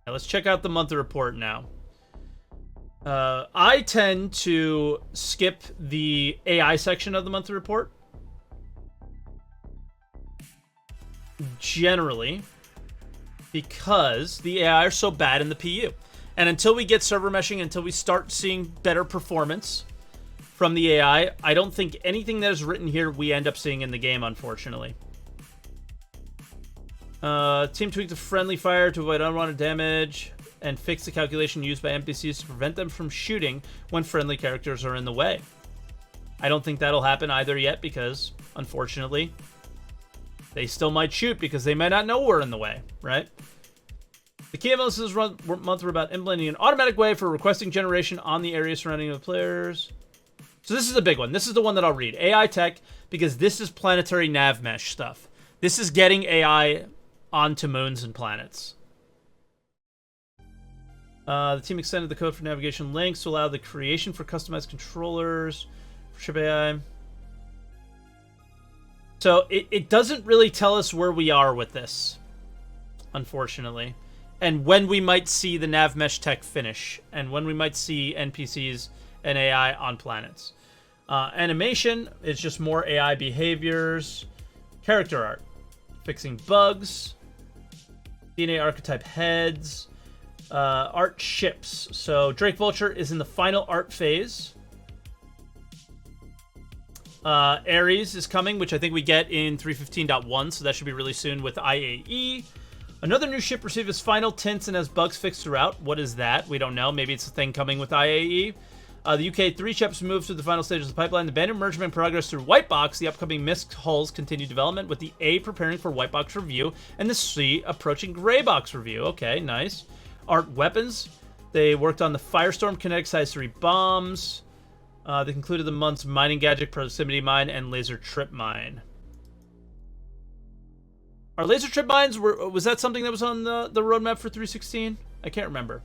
Now let's check out the monthly report now. I tend to skip the AI section of the monthly report. Generally, because the AI are so bad in the PU. And until we get server meshing, until we start seeing better performance from the AI, I don't think anything that is written here we end up seeing in the game, unfortunately. Team tweaked the friendly fire to avoid unwanted damage and fix the calculation used by NPCs to prevent them from shooting when friendly characters are in the way. I don't think that'll happen either yet because, unfortunately, they still might shoot because they might not know we're in the way, right? The key elements of this month were about implementing an automatic way for requesting generation on the area surrounding the players. So this is a big one. This is the one that I'll read. AI tech, because this is planetary nav mesh stuff. This is getting AI onto moons and planets. The team extended the code for navigation links to allow the creation for customized controllers for ship AI. So it doesn't really tell us where we are with this, unfortunately. And when we might see the nav mesh tech finish, and when we might see NPCs and AI on planets. Animation is just more AI behaviors. Character art, fixing bugs. DNA archetype heads. Art ships. So Drake Vulture is in the final art phase. Ares is coming, which I think we get in 3.15.1, so that should be really soon with IAE. Another new ship received its final tints and has bugs fixed throughout. What is that? We don't know. Maybe it's a thing coming with IAE. The UK 3 ships moved through the final stages of the pipeline. The Bandit mergement progress through White Box. The upcoming Mist hulls continue development, with the A preparing for White Box review and the C approaching Gray Box review. Okay, nice. Art weapons. They worked on the Firestorm kinetic size 3 bombs. They concluded the month's mining gadget, proximity mine, and laser trip mine. Are laser trip mines, was that something that was on the roadmap for 3.16? I can't remember.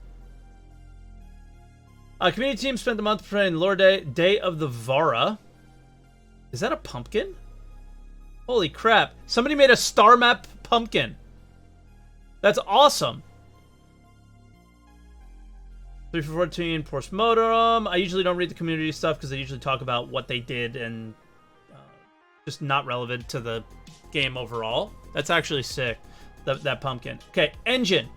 Community team spent the month preparing Lore Day of the Vara. Is that a pumpkin? Holy crap. Somebody made a star map pumpkin. That's awesome. 3.14 postmortem. I usually don't read the community stuff because they usually talk about what they did and just not relevant to the game overall. That's actually sick, that pumpkin. Okay, engine.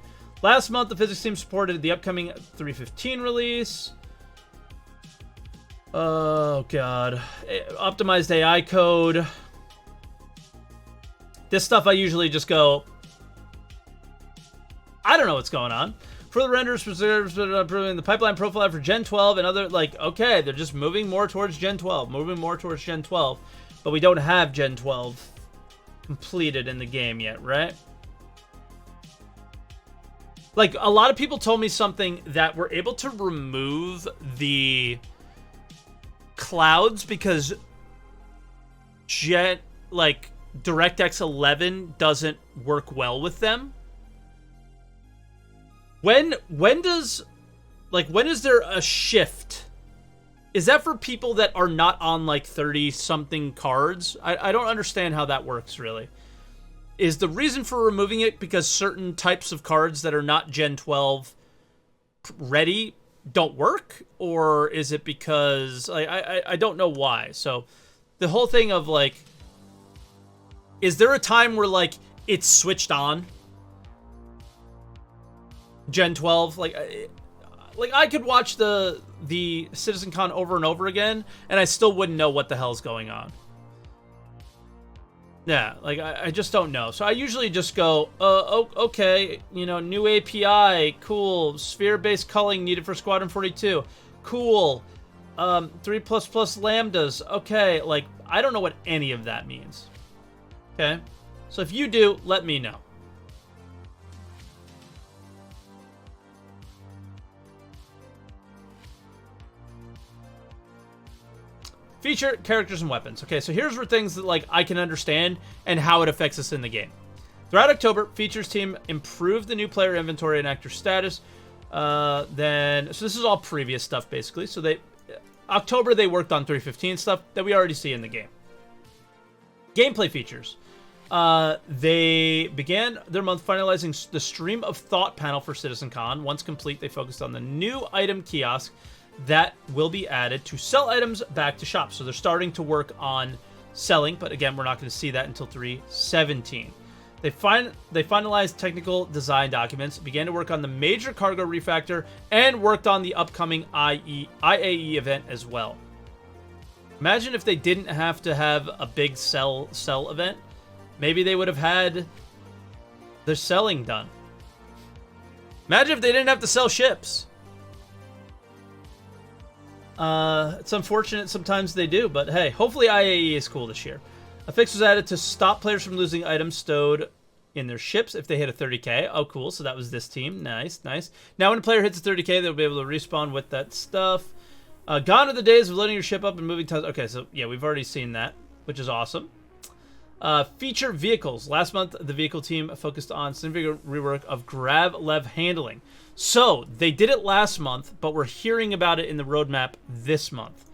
Last month, the physics team supported the upcoming 3.15 release. Oh, God. Optimized AI code. This stuff I usually just go, I don't know what's going on. Further renders preserves improving the pipeline profile for Gen 12 and other, like, okay, they're just moving more towards Gen 12, but we don't have Gen 12 completed in the game yet, right? Like, a lot of people told me something that we're able to remove the clouds because DirectX 11 doesn't work well with them. When is there a shift? Is that for people that are not on like 30-something cards? I don't understand how that works, really. Is the reason for removing it because certain types of cards that are not Gen 12 ready don't work? Or is it because... I don't know why. So, the whole thing of, like... Is there a time where, like, it's switched on? Gen 12? Like I could watch the CitizenCon over and over again, and I still wouldn't know what the hell's going on. Yeah, like, I just don't know. So I usually just go, okay, you know, new API, cool. Sphere-based culling needed for Squadron 42. Cool. 3++ lambdas. Okay, like, I don't know what any of that means. Okay? So if you do, let me know. Feature, characters, and weapons. Okay, so here's where things that, like, I can understand and how it affects us in the game. Throughout October, features team improved the new player inventory and actor status. So this is all previous stuff, basically. So October, they worked on 3.15 stuff that we already see in the game. Gameplay features. They began their month finalizing the Stream of Thought panel for CitizenCon. Once complete, they focused on the new item kiosk that will be added to sell items back to shops. So they're starting to work on selling, but again, we're not going to see that until 3.17. They finalized technical design documents, began to work on the major cargo refactor, and worked on the upcoming IAE event as well. Imagine if they didn't have to have a big sell event. Maybe they would have had their selling done. Imagine if they didn't have to sell ships. It's unfortunate sometimes they do, but hey, hopefully IAE is cool this year. A fix was added to stop players from losing items stowed in their ships if they hit a 30k. Oh, cool. So that was this team. Nice, nice. Now when a player hits a 30k, they'll be able to respawn with that stuff. Gone are the days of loading your ship up and moving tons. Okay, so yeah, we've already seen that, which is awesome. Feature vehicles. Last month, the vehicle team focused on significant rework of grav lev handling. So they did it last month, but we're hearing about it in the roadmap this month.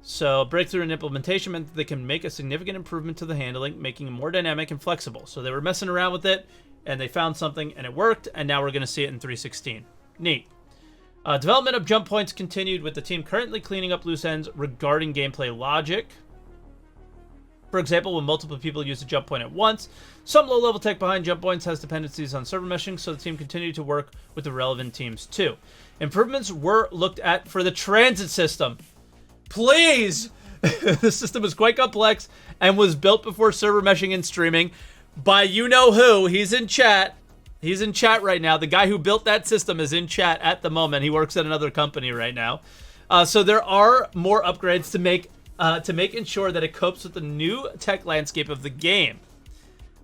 So breakthrough in implementation meant that they can make a significant improvement to the handling, making it more dynamic and flexible. So they were messing around with it, and they found something, and it worked, and now we're going to see it in 3.16. Neat. Development of jump points continued, with the team currently cleaning up loose ends regarding gameplay logic. For example, when multiple people use a jump point at once, some low-level tech behind jump points has dependencies on server meshing, so the team continued to work with the relevant teams too. Improvements were looked at for the transit system. Please! The system is quite complex and was built before server meshing and streaming by you-know-who. He's in chat. He's in chat right now. The guy who built that system is in chat at the moment. He works at another company right now. So there are more upgrades to make ensure that it copes with the new tech landscape of the game.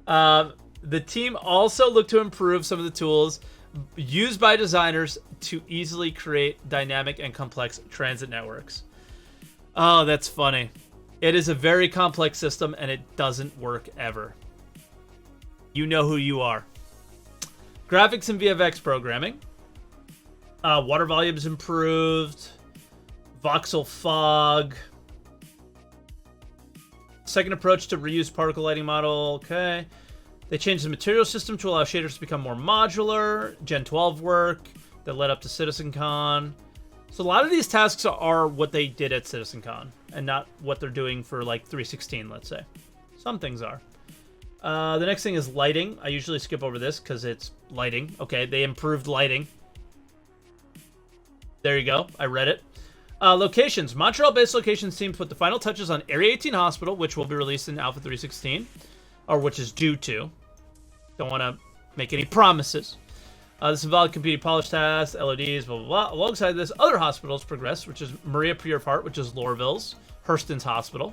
The team also looked to improve some of the tools used by designers to easily create dynamic and complex transit networks. Oh, that's funny. It is a very complex system, and it doesn't work ever. You know who you are. Graphics and VFX programming. Water volumes improved. Voxel fog. Second approach to reuse particle lighting model. Okay. They changed the material system to allow shaders to become more modular. Gen 12 work that led up to CitizenCon. So a lot of these tasks are what they did at CitizenCon and not what they're doing for like 3.16, let's say. Some things are. The next thing is lighting. I usually skip over this because it's lighting. Okay, they improved lighting. There you go. I read it. Locations. Montreal-based locations team put the final touches on Area 18 Hospital, which will be released in Alpha 3.16, or which is due to. Don't want to make any promises. This involved computing polish tasks, LODs, blah, blah, blah. Alongside this, other hospitals progressed, which is Maria Pierpart, which is Lorville's, Hurston's Hospital.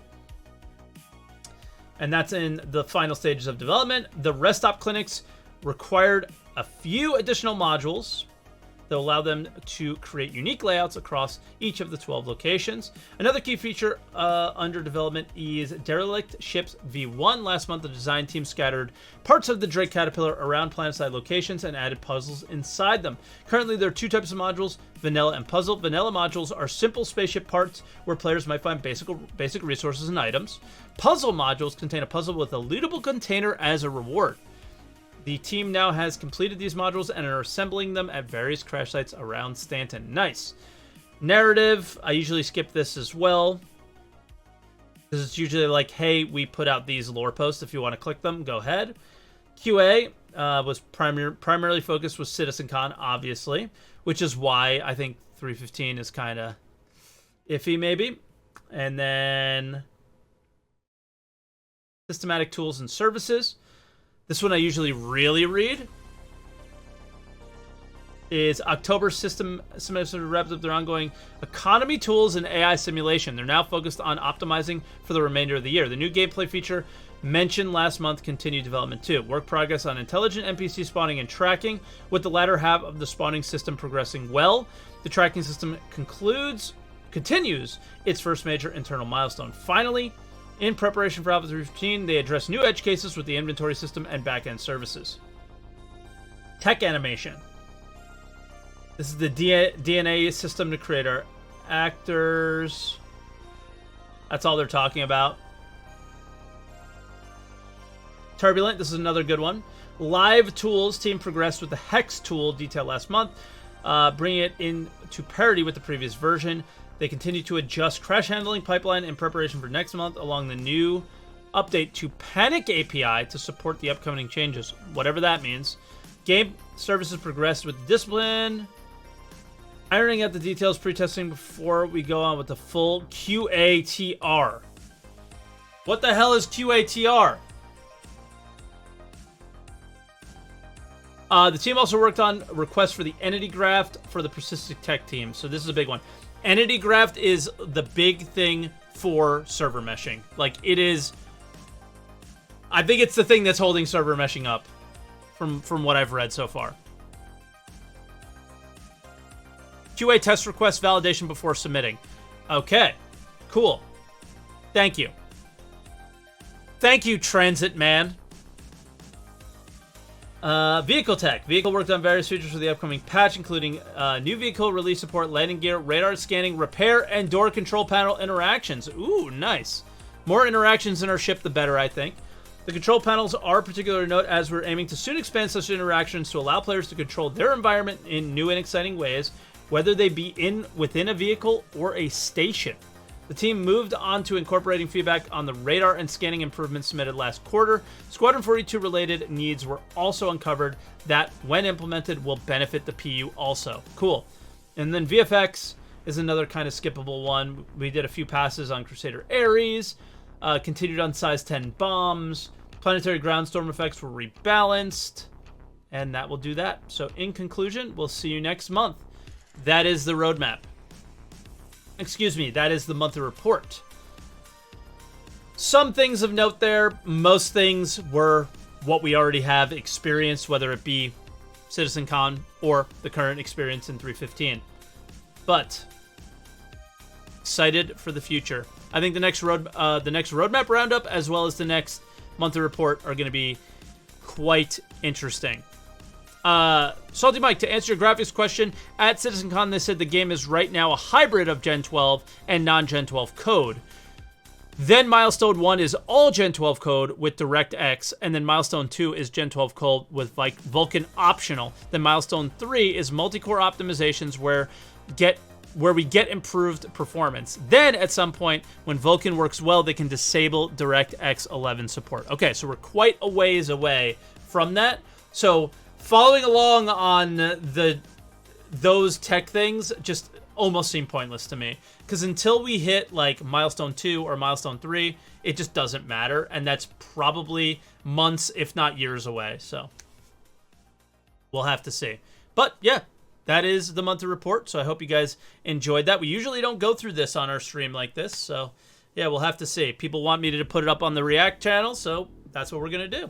And that's in the final stages of development. The rest stop clinics required a few additional modules that allow them to create unique layouts across each of the 12 locations. Another key feature under development is Derelict Ships V1. Last month, the design team scattered parts of the Drake Caterpillar around planet-side locations and added puzzles inside them. Currently, there are two types of modules, Vanilla and Puzzle. Vanilla modules are simple spaceship parts where players might find basic resources and items. Puzzle modules contain a puzzle with a lootable container as a reward. The team now has completed these modules and are assembling them at various crash sites around Stanton. Nice. Narrative. I usually skip this as well, because it's usually like, hey, we put out these lore posts. If you want to click them, go ahead. QA was primarily focused with CitizenCon, obviously, which is why I think 3.15 is kind of iffy, maybe. And then systematic tools and services. This one I usually really read. Is October system semester wraps up their ongoing economy tools and AI simulation. They're now focused on optimizing for the remainder of the year. The new gameplay feature mentioned last month continued development too. Work progress on intelligent NPC spawning and tracking, with the latter half of the spawning system progressing well. The tracking system continues its first major internal milestone. Finally, in preparation for Alpha 3.15, they address new edge cases with the inventory system and back-end services. Tech animation. This is the DNA system to create our actors. That's all they're talking about. Turbulent, this is another good one. Live Tools team progressed with the Hex tool detailed last month, bringing it into parity with the previous version. They continue to adjust crash handling pipeline in preparation for next month along the new update to Panic API to support the upcoming changes, whatever that means. Game services progressed with discipline, ironing out the details pre-testing before we go on with the full QATR. What the hell is QATR? The team also worked on requests for the entity graft for the persistent tech team. So this is a big one. Entity graft is the big thing for server meshing. Like, it is... I think it's the thing that's holding server meshing up from what I've read so far. QA test request validation before submitting. Okay. Cool. Thank you. Thank you, Transit Man. Vehicle tech. Vehicle worked on various features for the upcoming patch, including new vehicle release support, landing gear, radar scanning, repair, and door control panel interactions. Ooh, nice. More interactions in our ship, the better, I think. The control panels are particular to note as we're aiming to soon expand such interactions to allow players to control their environment in new and exciting ways, whether they be within a vehicle or a station. The team moved on to incorporating feedback on the radar and scanning improvements submitted last quarter. Squadron 42 related needs were also uncovered that, when implemented, will benefit the PU also. Cool. And then VFX is another kind of skippable one. We did a few passes on Crusader Ares, continued on size 10 bombs, planetary ground storm effects were rebalanced, and that will do that. So in conclusion, we'll see you next month. That is the roadmap. Excuse me, that is the monthly report. Some things of note there. Most things were what we already have experienced, whether it be CitizenCon or the current experience in 3.15. But excited for the future. I think the next roadmap roundup as well as the next monthly report are going to be quite interesting. SaltEMike, to answer your graphics question, at CitizenCon they said the game is right now a hybrid of Gen 12 and non-Gen 12 code. Then Milestone 1 is all Gen 12 code with DirectX, and then Milestone 2 is Gen 12 code with like Vulkan optional. Then Milestone 3 is multi-core optimizations where we get improved performance. Then at some point, when Vulkan works well, they can disable DirectX 11 support. Okay, so we're quite a ways away from that. So following along on those tech things just almost seem pointless to me. Because until we hit like Milestone 2 or Milestone 3, it just doesn't matter. And that's probably months, if not years away. So we'll have to see. But yeah, that is the monthly report. So I hope you guys enjoyed that. We usually don't go through this on our stream like this. So yeah, we'll have to see. People want me to put it up on the React channel. So that's what we're going to do.